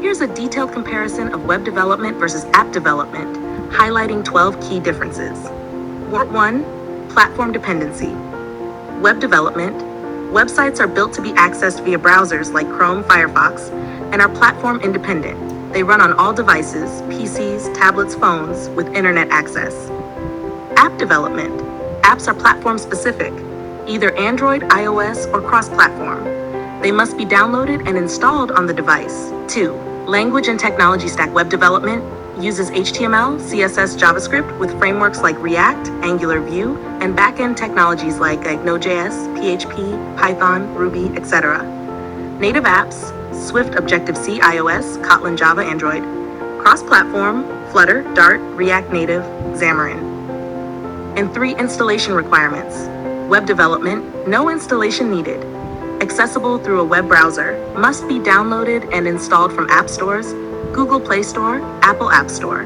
Here's a detailed comparison of web development versus app development, highlighting 12 key differences. 1. Platform dependency. Web development. Websites are built to be accessed via browsers like Chrome, Firefox, and are platform independent. They run on all devices, PCs, tablets, phones, with internet access. App development. Apps are platform specific, either Android, iOS, or cross-platform. They must be downloaded and installed on the device. 2. Language and technology stack. Web development uses HTML, CSS, JavaScript with frameworks like React, Angular, Vue, and backend technologies like Node.js, PHP, Python, Ruby, etc. Native apps, Swift, Objective-C, iOS, Kotlin, Java, Android. Cross-platform, Flutter, Dart, React Native, Xamarin. And 3. Installation requirements. Web development, no installation needed. Accessible through a web browser, must be downloaded and installed from app stores, Google Play Store, Apple App Store.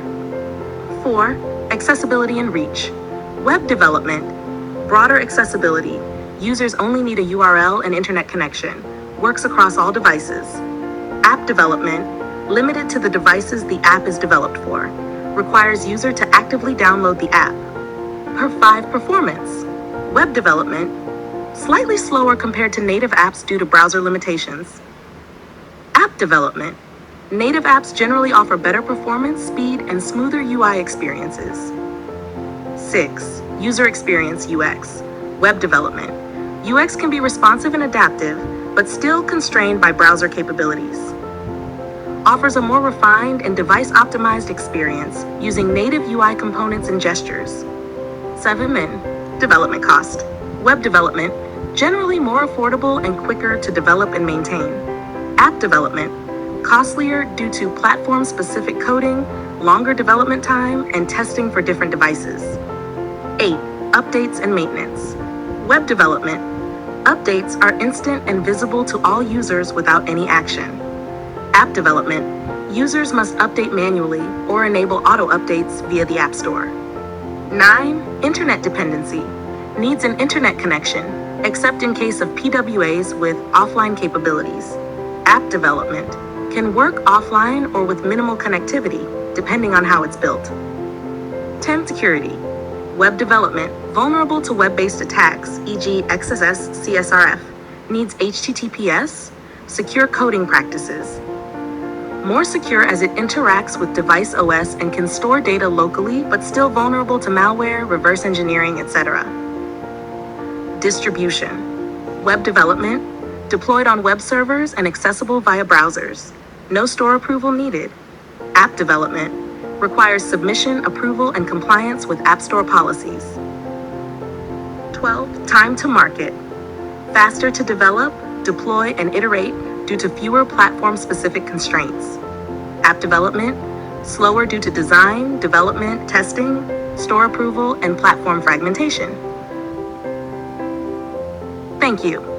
4. Accessibility and reach. Web development, broader accessibility. Users only need a URL and internet connection. Works across all devices. App development, limited to the devices the app is developed for. Requires user to actively download the app. 5. Performance. Web development, slightly slower compared to native apps due to browser limitations. App development. Native apps generally offer better performance, speed, and smoother UI experiences. 6. User experience UX. Web development. UX can be responsive and adaptive, but still constrained by browser capabilities. Offers a more refined and device-optimized experience using native UI components and gestures. 7. Development cost. Web development, generally more affordable and quicker to develop and maintain. App development, costlier due to platform-specific coding, longer development time, and testing for different devices. 8. Updates and maintenance. Web development, updates are instant and visible to all users without any action. App development, users must update manually or enable auto updates via the App Store. 9. Internet dependency. Needs an internet connection, except in case of PWAs with offline capabilities. App development can work offline or with minimal connectivity, depending on how it's built. 10. Security. Web development, vulnerable to web-based attacks, e.g. XSS, CSRF, needs HTTPS, secure coding practices. More secure as it interacts with device OS and can store data locally, but still vulnerable to malware, reverse engineering, etc. Distribution. Web development, deployed on web servers and accessible via browsers. No store approval needed. App development, requires submission, approval, and compliance with App Store policies. 12. Time to market. Faster to develop, deploy, and iterate due to fewer platform-specific constraints. App development, slower due to design, development, testing, store approval, and platform fragmentation. Thank you.